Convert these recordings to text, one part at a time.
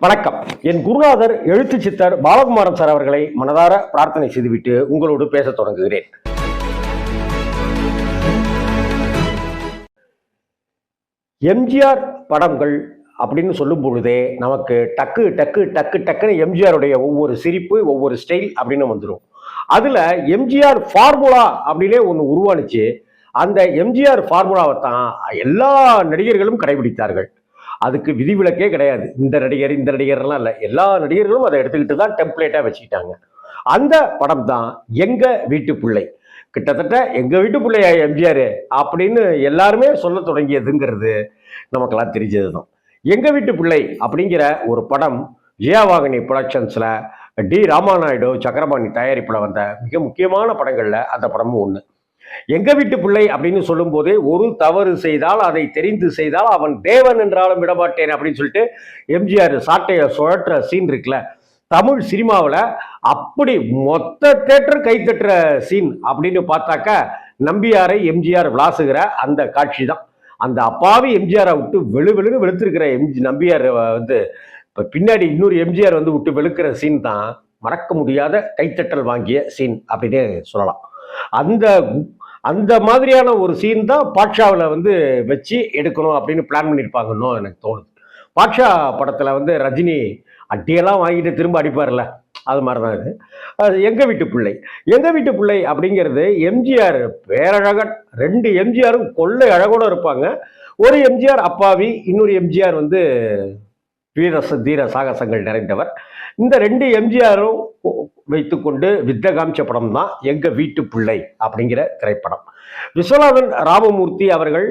வணக்கம். என் குருநாதர் எழுத்து சித்தர் பாலகுமாரன் சார் அவர்களை மனதார பிரார்த்தனை செய்துவிட்டு உங்களோடு பேச தொடங்குகிறேன். எம்ஜிஆர் படங்கள் அப்படின்னு சொல்லும் பொழுதே நமக்கு டக்கு டக்கு டக்கு டக்குன்னு எம்ஜிஆருடைய ஒவ்வொரு சிரிப்பு, ஒவ்வொரு ஸ்டைல் அப்படின்னு வந்துடும். அதுல எம்ஜிஆர் ஃபார்முலா அப்படின்னே ஒன்று உருவானுச்சு. அந்த எம்ஜிஆர் ஃபார்முலாவை தான் எல்லா நடிகர்களும் கடைபிடித்தார்கள். அதுக்கு விதிவிலக்கே கிடையாது. இந்த நடிகர்லாம் இல்லை, எல்லா நடிகர்களும் அதை எடுத்துக்கிட்டு தான் டெம்ப்ளேட்டாக வச்சுக்கிட்டாங்க. அந்த படம் தான் எங்க வீட்டு பிள்ளை. கிட்டத்தட்ட எங்க வீட்டு பிள்ளையா எம்ஜிஆர் அப்படின்னு எல்லாருமே சொல்ல தொடங்கியதுங்கிறது நமக்கெல்லாம் தெரிஞ்சது தான். எங்க வீட்டு பிள்ளை அப்படிங்கிற ஒரு படம் ஜெயவாகினி புரொடக்ஷன்ஸ்ல டி ராமாநாயுடு சக்கரபாணி தயாரிப்புல வந்த மிக முக்கியமான படங்கள்ல அந்த படமும் ஒண்ணு. எங்க வீட்டு பிள்ளை அப்படின்னு சொல்லும் போதே ஒரு தவறு செய்தால் அதை தெரிந்து செய்தால் அவன் தேவன் என்றாலும் விடமாட்டேன் அப்படின்னு சொல்லிட்டு எம்ஜிஆர் சாட்டையை சுழற்ற சீன் இருக்குல்ல, தமிழ் சினிமாவில் அப்படி மொத்த தேட்டர் கைத்தட்டுற சீன் அப்படின்னு பார்த்தாக்கா நம்பியாரை எம்ஜிஆர் விளாசுகிற அந்த காட்சி தான். அந்த அப்பாவி எம்ஜிஆரை விட்டு வெளுன்னு வெளுத்திருக்கிற நம்பியார் இப்போ பின்னாடி இன்னொரு எம்ஜிஆர் விட்டு வெளுக்கிற சீன் தான் மறக்க முடியாத கைத்தட்டல் வாங்கிய சீன் அப்படின்னு சொல்லலாம். அந்த அந்த மாதிரியான ஒரு சீன் தான் பாட்ஷாவில் வச்சு எடுக்கணும் அப்படின்னு பிளான் பண்ணியிருப்பாங்கன்னு எனக்கு தோணுது. பாட்ஷா படத்தில் ரஜினி அட்டியெல்லாம் வாங்கிட்டு திரும்ப அடிப்பார்ல, அது மாதிரி தான் இது. எங்கள் வீட்டு பிள்ளை. எங்கள் வீட்டு பிள்ளை அப்படிங்கிறது எம்ஜிஆர் பேரழகன். ரெண்டு எம்ஜிஆரும் கொள்ளை அழகோடு இருப்பாங்க. ஒரு எம்ஜிஆர் அப்பாவி, இன்னொரு எம்ஜிஆர் தீர சாகசங்கள் நிறைந்தவர். இந்த ரெண்டு எம்ஜிஆரும் வைத்துக்கொண்டு வித்த காமிச்ச படம் தான் எங்க வீட்டு பிள்ளை அப்படிங்கிற திரைப்படம். விஸ்வநாதன் ராமமூர்த்தி அவர்கள்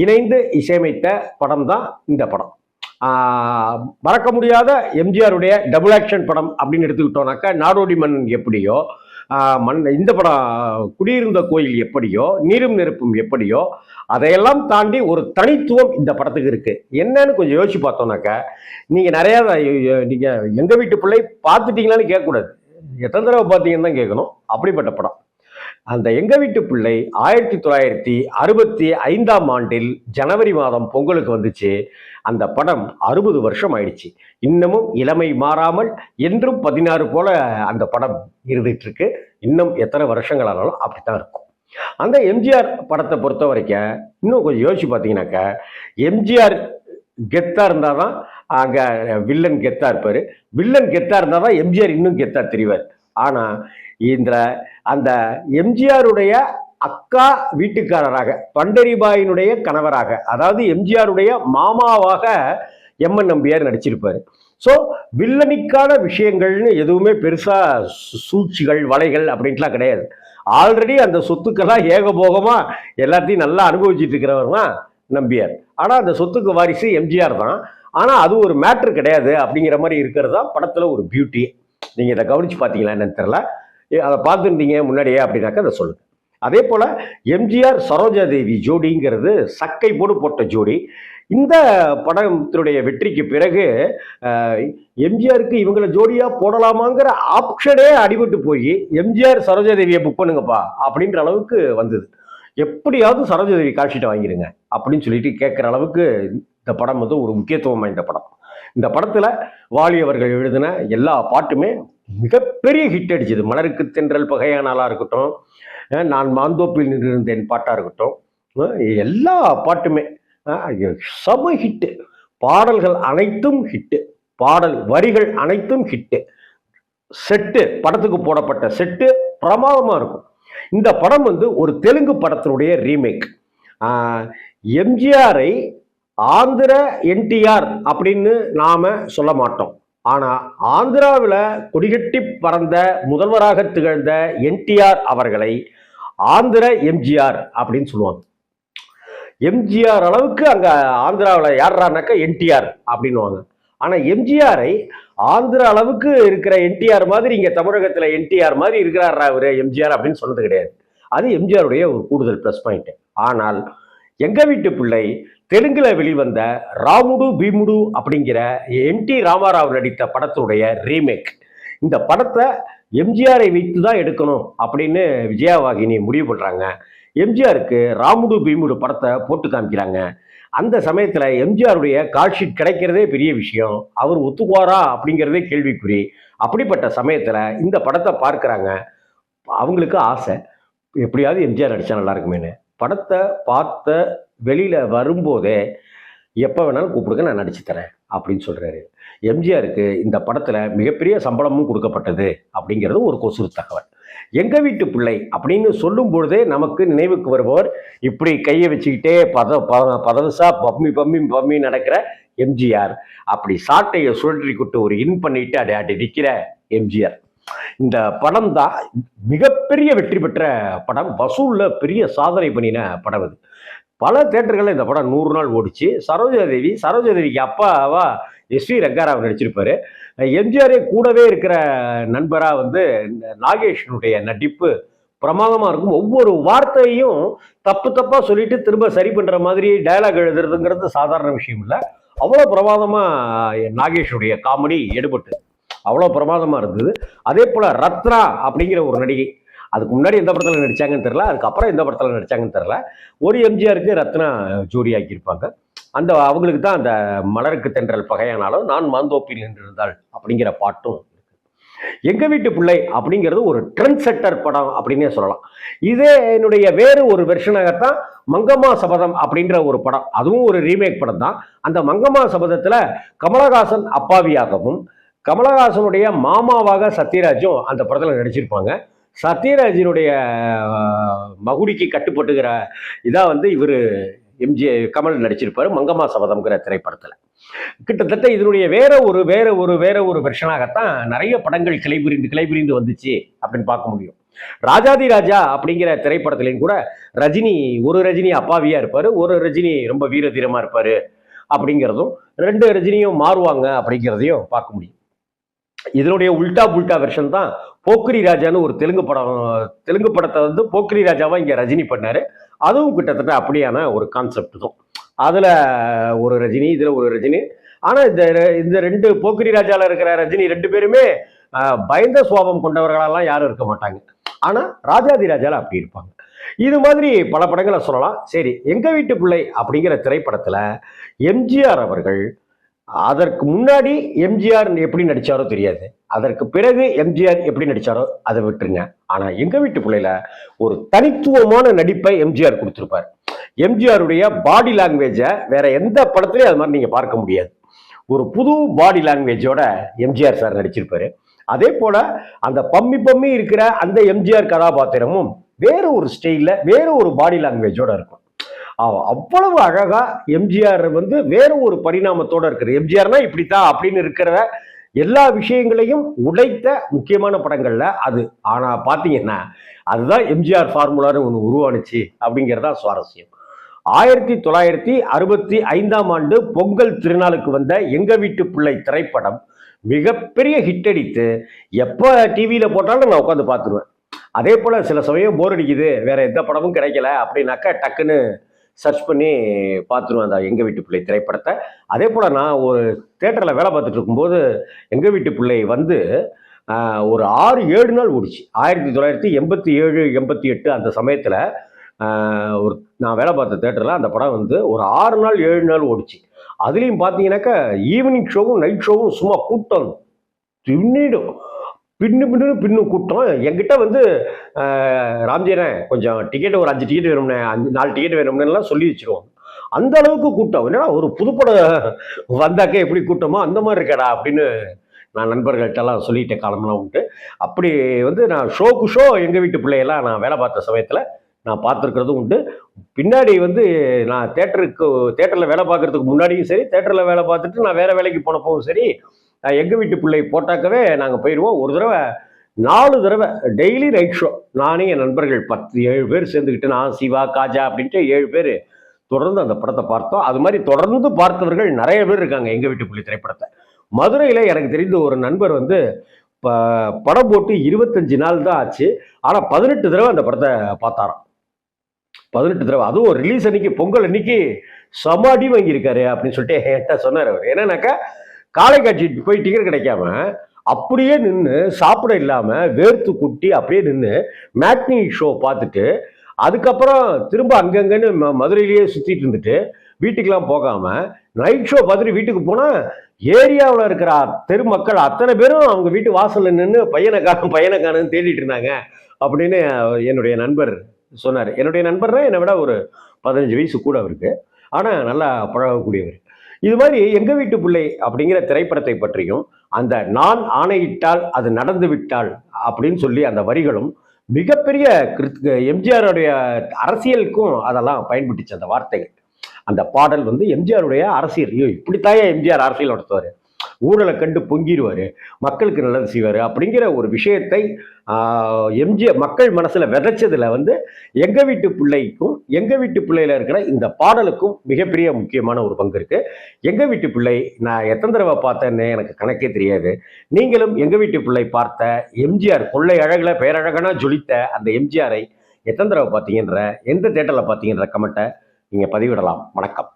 இணைந்து இசையமைத்த படம் தான் இந்த படம். மறக்க முடியாத எம்ஜிஆருடைய டபுள் ஆக்ஷன் படம் அப்படின்னு எடுத்துக்கிட்டோம்னாக்கா நாடோடி மன்னன் எப்படியோ, இந்த படம் குடியிருந்த கோயில் எப்படியோ, நீரும் நெருப்பும் எப்படியோ, அதையெல்லாம் தாண்டி ஒரு தனித்துவம் இந்த படத்துக்கு இருக்கு. என்னன்னு கொஞ்சம் யோசிச்சு பார்த்தோம்னாக்கா, நீங்க நிறைய நீங்க எங்க வீட்டு பிள்ளை பார்த்துட்டீங்களான்னு கேட்கக்கூடாது, எத்தனை தடவை பார்த்தீங்கன்னு தான் கேட்கணும். அப்படிப்பட்ட படம் அந்த எங்க வீட்டு பிள்ளை 1965ஆம் ஆண்டில் ஜனவரி மாதம் பொங்கலுக்கு வந்துச்சு. அந்த படம் 60 வருஷம் ஆயிடுச்சு. இன்னமும் இளமை மாறாமல் என்றும் 16 போல அந்த படம் இருந்துட்டு இருக்கு. இன்னும் எத்தனை வருஷங்கள் ஆனாலும் அப்படித்தான் இருக்கும். அந்த எம்ஜிஆர் படத்தை பொறுத்த வரைக்கும் இன்னும் கொஞ்சம் யோசிச்சு பார்த்தீங்கன்னாக்கா, எம்ஜிஆர் கெத்தா இருந்தாதான் அங்க வில்லன் கெத்தா இருப்பாரு, வில்லன் கெத்தா இருந்தாதான் எம்ஜிஆர் இன்னும் கெத்தா தெரிவார். ஆனா இந்த அந்த எம்ஜிஆருடைய அக்கா வீட்டுக்காரராக, பண்டரிபாயினுடைய கணவராக, அதாவது எம்ஜிஆருடைய மாமாவாக எம்என் நம்பியார் நடிச்சிருப்பாரு. ஸோ வில்லனிக்கான விஷயங்கள்னு எதுவுமே பெருசா சூழ்ச்சிகள் வலைகள் அப்படின்ட்டுலாம் கிடையாது. ஆல்ரெடி அந்த சொத்துக்கெல்லாம் ஏகபோகமா எல்லாத்தையும் நல்லா அனுபவிச்சுட்டு இருக்கிறவர் தான் நம்பியார். ஆனா அந்த சொத்துக்கு வாரிசு எம்ஜிஆர் தான். ஆனா அது ஒரு மேட்ரு கிடையாது அப்படிங்கிற மாதிரி இருக்கிறது தான் படத்துல ஒரு பியூட்டி. நீங்க இதை கவனிச்சு பார்த்தீங்களா என்னன்னு தெரியல, அதை பார்த்துருந்தீங்க முன்னாடியே அப்படின்னாக்கா அதை சொல்லுங்க. அதே போல எம்ஜிஆர் சரோஜா தேவி ஜோடிங்கிறது சக்கை போட்ட ஜோடி. இந்த படத்தினுடைய வெற்றிக்கு பிறகு எம்ஜிஆருக்கு இவங்களை ஜோடியா போடலாமாங்கிற ஆப்ஷனே அடிபட்டு போய் எம்ஜிஆர் சரோஜா தேவியை புக் பண்ணுங்கப்பா அப்படின்ற அளவுக்கு வந்தது. எப்படியாவது சரோஜா தேவி காட்சிட்டு வாங்கிடுங்க அப்படின்னு சொல்லிட்டு கேட்குற அளவுக்கு இந்த படம் ஒரு முக்கியத்துவம் வாய்ந்த படம். இந்த படத்துல வாலி அவர்கள் எழுதின எல்லா பாட்டுமே மிகப்பெரிய ஹிட் அடிச்சது. மலருக்கு தென்றல் பகையானாலா இருக்கட்டும், நான் மாந்தோப்பில் நின்றிருந்தேன் பாட்டா இருக்கட்டும், எல்லா பாட்டுமே சம ஹிட்டு. பாடல்கள் அனைத்தும் ஹிட்டு, பாடல் வரிகள் அனைத்தும் ஹிட்டு. செட்டு, படத்துக்கு போடப்பட்ட செட்டு பிரமாதமா இருக்கும். இந்த படம் ஒரு தெலுங்கு படத்தினுடைய ரீமேக். எம்ஜிஆரை ஆந்திர என்டிஆர் அப்படின்னு நாம சொல்ல மாட்டோம். ஆனா ஆந்திராவில் கொடிகட்டி பறந்த முதல்வராக திகழ்ந்த என்டிஆர் அவர்களை ஆந்திர எம்ஜிஆர் அப்படின்னு சொல்லுவாங்க. எம்ஜிஆர் அளவுக்கு அங்க ஆந்திராவில் யாரானாக்கா என்டிஆர் அப்படின்னுவாங்க. ஆனா எம்ஜிஆரை ஆந்திர அளவுக்கு இருக்கிற என்டிஆர் மாதிரி இங்க தமிழகத்துல என்டிஆர் மாதிரி இருக்கிறாரா அவரு எம்ஜிஆர் அப்படின்னு சொன்னது கிடையாது. அது எம்ஜிஆருடைய ஒரு கூடுதல் பிளஸ் பாயிண்ட். ஆனால் எங்க வீட்டு பிள்ளை தெலுங்குல வெளிவந்த ராமுடு பீமுடு அப்படிங்கிற என்டி ராமாராவ் நடித்த படத்தினுடைய ரீமேக். இந்த படத்தை எம்ஜிஆரை வைத்து தான் எடுக்கணும் அப்படின்னு விஜயவாகினி முடிவு பண்றாங்க. எம்ஜிஆருக்கு ராமுடு பீமுடு படத்தை போட்டு காமிக்கிறாங்க. அந்த சமயத்துல எம்ஜிஆருடைய கால்ஷீட் கிடைக்கிறதே பெரிய விஷயம். அவர் ஒத்துக்குவாரா அப்படிங்கிறதே கேள்விக்குறி. அப்படிப்பட்ட சமயத்துல இந்த படத்தை பார்க்கிறாங்க. அவங்களுக்கு ஆசை, எப்படியாவது எம்ஜிஆர் நடிச்சா நல்லா இருக்குமேன்னு. படத்தை பார்த்த வெளியில வரும்போதே எப்ப வேணாலும் கூப்பிடுங்க, நான் நடிச்சு தரேன் அப்படின்னு சொல்றாரு. எம்ஜிஆருக்கு இந்த படத்துல மிகப்பெரிய சம்பளமும் கொடுக்கப்பட்டது அப்படிங்கிறது ஒரு கொசு தகவல். எங்க வீட்டு பிள்ளை அப்படின்னு சொல்லும் பொழுதே நமக்கு நினைவுக்கு வருபவர் இப்படி கையை வச்சுக்கிட்டே பதவசா பம்மி பம்மி பம்மி நடக்கிற எம்ஜிஆர். அப்படி சாட்டையை சுழற்றி கொண்டு ஒரு இன் பண்ணிட்டு அடி நிற்கிற எம்ஜிஆர். இந்த படம் தான் மிகப்பெரிய வெற்றி பெற்ற படம். வசூல்ல பெரிய சாதனை பண்ணின படம் இது. பல தேட்டர்கள் இந்த படம் 100 நாள் ஓடிச்சு. சரோஜாதேவிக்கு அப்பாவா எஸ்வி ரங்காராவ் நடிச்சிருப்பாரு. எம்ஜிஆரே கூடவே இருக்கிற நண்பரா வந்து நாகேஷனுடைய நடிப்பு பிரமாதமா இருக்கும். ஒவ்வொரு வார்த்தையும் தப்பா சொல்லிட்டு திரும்ப சரி பண்ற மாதிரி டயலாக் எழுதுறதுங்கிறது சாதாரண விஷயம் இல்லை. அவ்வளோ பிரமாதமா நாகேஷனுடைய காமெடி எடுபட்டு அவ்வளோ பிரமாதமா இருந்தது. அதே போல ரத்னா அப்படிங்கிற ஒரு நடிகை, அதுக்கு முன்னாடி எந்த படத்தில் நடிச்சாங்கன்னு தெரியல, அதுக்கப்புறம் எந்த படத்தில் நடிச்சாங்கன்னு தெரியல. ஒரு எம்ஜிஆருக்கு ரத்னா ஜோடி ஆக்கியிருப்பாங்க. அந்த அவங்களுக்கு தான் அந்த மலருக்கு தென்றல் பகையானாலும் நான் மாந்தோப்பில் நின்றிருந்தாள் அப்படிங்கிற பாட்டும். எங்க வீட்டு பிள்ளை அப்படிங்கிறது ஒரு ட்ரெண்ட் செட்டர் படம் அப்படின்னே சொல்லலாம். இதே என்னுடைய வேறு ஒரு வெர்ஷனாகத்தான் மங்கம்மா சபதம் அப்படின்ற ஒரு படம், அதுவும் ஒரு ரீமேக் படம் தான். அந்த மங்கம்மா சபதத்துல கமலஹாசன் அப்பாவியாகவும் கமலஹாசனுடைய மாமாவாக சத்யராஜும் அந்த படத்தில் நடிச்சிருப்பாங்க. சத்யராஜினுடைய மகுடிக்கு கட்டுப்பட்டுகிற இதா வந்து இவர் கமல் நடிச்சிருப்பாரு மங்கம்மா சபதம்ங்கிற திரைப்படத்தில். கிட்டத்தட்ட இதனுடைய வேற ஒரு வெர்ஷனாகத்தான் நிறைய படங்கள் கிளைபிரிந்து வந்துச்சு அப்படின்னு பார்க்க முடியும். ராஜாதி ராஜா அப்படிங்கிற திரைப்படத்திலையும் கூட ஒரு ரஜினி அப்பாவியா இருப்பாரு, ஒரு ரஜினி ரொம்ப வீரதீரமா இருப்பாரு அப்படிங்கிறதும், 2 ரஜினியும் மாறுவாங்க அப்படிங்கிறதையும் பார்க்க முடியும். இதனுடைய உல்டா புல்டா வெர்ஷன் தான் போக்கிரி ராஜான்னு ஒரு தெலுங்கு படத்தை வந்து போக்கிரி ராஜாவா இங்க ரஜினி பண்ணாரு. அதுவும் கிட்டத்தட்ட அப்படியான ஒரு கான்செப்ட் தான். அதுல ஒரு ரஜினி, இதுல ஒரு ரஜினி. ஆனா இந்த 2 போக்கிரி ராஜால இருக்கிற ரஜினி 2 பேருமே பயந்த சுவாபம் கொண்டவர்களெல்லாம் யாரும் இருக்க மாட்டாங்க. ஆனா ராஜாதி ராஜால அப்படி இருப்பாங்க. இது மாதிரி பல படங்களை சொல்லலாம். சரி, எங்க வீட்டு பிள்ளை அப்படிங்கிற திரைப்படத்துல எம்ஜிஆர் அவர்கள், அதற்கு முன்னாடி எம்ஜிஆர் எப்படி நடிச்சாரோ தெரியாது, அதற்கு பிறகு எம்ஜிஆர் எப்படி நடிச்சாரோ அதை விட்டுருங்க. ஆனா எங்க வீட்டு பிள்ளையில ஒரு தனித்துவமான நடிப்பை எம்ஜிஆர் கொடுத்திருப்பார். எம்ஜிஆருடைய பாடி லாங்குவேஜை வேற எந்த படத்துலயும் அது மாதிரி நீங்க பார்க்க முடியாது. ஒரு புது பாடி லாங்குவேஜோட எம்ஜிஆர் சார் நடிச்சிருப்பாரு. அதே போல அந்த பம்மி இருக்கிற அந்த எம்ஜிஆர் கதாபாத்திரமும் வேற ஒரு ஸ்டைல்ல வேற ஒரு பாடி லாங்குவேஜோட இருக்கும். அவ்வளவு அழகா எம்ஜிஆர் வந்து வேற ஒரு பரிணாமத்தோட இருக்கிற எம்ஜிஆர்னா இப்படித்தான் அப்படின்னு இருக்கிற எல்லா விஷயங்களையும் உடைத்த முக்கியமான படங்கள்ல அது. ஆனா பாத்தீங்கன்னா அதுதான் எம்ஜிஆர் ஃபார்முலான்னு ஒன்று உருவானுச்சு அப்படிங்கிறதா சுவாரஸ்யம். 1965 பொங்கல் திருநாளுக்கு வந்த எங்க வீட்டு பிள்ளை திரைப்படம் மிகப்பெரிய ஹிட் அடித்து எப்ப டிவியில போட்டாலும் நான் உட்காந்து பார்த்துருவேன். அதே போல சில சமயம் போர் அடிக்குது, வேற எந்த படமும் கிடைக்கல அப்படின்னாக்கா டக்குன்னு சர்ச் பண்ணி பார்த்துருவேன் அந்த எங்க வீட்டு பிள்ளை திரைப்படத்தை. அதே போல நான் ஒரு தியேட்டர்ல வேலை பார்த்துட்டு இருக்கும்போது எங்க வீட்டு பிள்ளை வந்து ஒரு 6-7 நாள் ஓடிச்சு. 1987 88 அந்த சமயத்துல ஒரு நான் வேலை பார்த்த தியேட்டர்ல அந்த படம் வந்து ஒரு 6 நாள் 7 நாள் ஓடிச்சு. அதுலயும் பாத்தீங்கன்னாக்கா ஈவினிங் ஷோவும் நைட் ஷோவும் சும்மா கூட்டம் பின்னிடும், பின்னு கூட்டம். என்கிட்ட வந்து ராம்ஜீரன் கொஞ்சம் டிக்கெட் ஒரு 5 டிக்கெட் வேணும்னே, 4 டிக்கெட் வேணும்னு சொல்லி வச்சிருவோம். அந்த அளவுக்கு கூட்டம். என்னடா ஒரு புதுப்படம் வந்தாக்க எப்படி கூட்டமோ அந்த மாதிரி இருக்கடா அப்படின்னு நான் நண்பர்கள்ட்டெல்லாம் சொல்லிட்டேன் காலம்லாம் உண்டு. அப்படி வந்து நான் ஷோக்கு ஷோ எங்க வீட்டு பிள்ளையெல்லாம் நான் வேலை பார்த்த சமயத்துல நான் பார்த்துருக்கிறதும் உண்டு. பின்னாடி வந்து நான் தேட்டரில் வேலை பார்க்கறதுக்கு முன்னாடியும் சரி, தேட்டரில் வேலை பார்த்துட்டு நான் வேற வேலைக்கு போனப்பவும் சரி, எங்க வீட்டு பிள்ளை போட்டாக்கவே நாங்கள் போயிடுவோம். ஒரு தடவை 4 தடவை டெய்லி நைட் ஷோ நானே என் நண்பர்கள் 7 பேர் சேர்ந்துக்கிட்டு, நான் சிவா காஜா அப்படின்ட்டு 7 பேர் தொடர்ந்து அந்த படத்தை பார்த்தோம். அது மாதிரி தொடர்ந்து பார்த்தவர்கள் நிறைய பேர் இருக்காங்க எங்க வீட்டு பிள்ளை திரைப்படத்தை. மதுரையில் எனக்கு தெரிந்த ஒரு நண்பர் வந்து படம் போட்டு 25 நாள் தான் ஆச்சு, ஆனால் 18 தடவை அந்த படத்தை பார்த்தாராம். 18 தடவை. அதுவும் ரிலீஸ் அன்னைக்கு பொங்கல் அன்னைக்கு சமாடி வாங்கியிருக்காரு அப்படின்னு சொல்லிட்டு என்கிட்ட சொன்னார் அவர். என்னன்னாக்கா காலை காட்சி போய் டிக்கெட் கிடைக்காம அப்படியே நின்று சாப்பிட இல்லாம வேர்த்து குட்டி அப்படியே நின்று மேட்னி ஷோ பார்த்துட்டு அதுக்கப்புறம் திரும்ப அங்கங்கன்னு மதுரையிலேயே சுத்திட்டு இருந்துட்டு வீட்டுக்கெல்லாம் போகாம நைட் ஷோ பார்த்துட்டு வீட்டுக்கு போனா ஏரியாவில் இருக்கிற தெரு மக்கள் அத்தனை பேரும் அவங்க வீட்டு வாசல்ல நின்று பையனை காணும் தேடிட்டு இருந்தாங்க அப்படின்னு என்னுடைய நண்பர் சொன்னார். என்னுடைய நண்பர்னா என்னை விட ஒரு 15 வயசு கூட அவருக்கு. ஆனா நல்லா பழகக்கூடியவர். இது மாதிரி எங்க வீட்டு பிள்ளை அப்படிங்கிற திரைப்படத்தை பற்றியும் அந்த நான் ஆணையிட்டால் அது நடந்து விட்டால் அப்படின்னு சொல்லி அந்த வரிகளும் மிகப்பெரிய எம்ஜிஆருடைய அரசியலுக்கும் அதெல்லாம் பயன்பட்டுச்சு அந்த வார்த்தைகள். அந்த பாடல் வந்து எம்ஜிஆருடைய அரசியல். ஐயோ இப்படித்தாயா எம்ஜிஆர் அரசியல் நடத்துவாரு, ஊழலை கண்டு பொங்கிடுவாரு, மக்களுக்கு நல்லது செய்வாரு அப்படிங்கிற ஒரு விஷயத்தை எம்ஜிஆர் மக்கள் மனசுல விதைச்சதுல வந்து எங்க வீட்டு பிள்ளைக்கும் எங்க வீட்டு பிள்ளையில இருக்கிற இந்த பாடலுக்கும் மிகப்பெரிய முக்கியமான ஒரு பங்கு இருக்கு. எங்க வீட்டு பிள்ளை நான் எத்தனை தடவை பார்த்தேன்னு எனக்கு கணக்கே தெரியாது. நீங்களும் எங்க வீட்டு பிள்ளை பார்த்த எம்ஜிஆர் கொள்ளை அழகுல பேரழகனா ஜொலித்த அந்த எம்ஜிஆரை எத்தனை தடவை பார்த்தீங்கன்ற, எந்த தேட்டர்ல பார்த்தீங்கன்ற கமெண்ட்டை நீங்க பதிவிடலாம். வணக்கம்.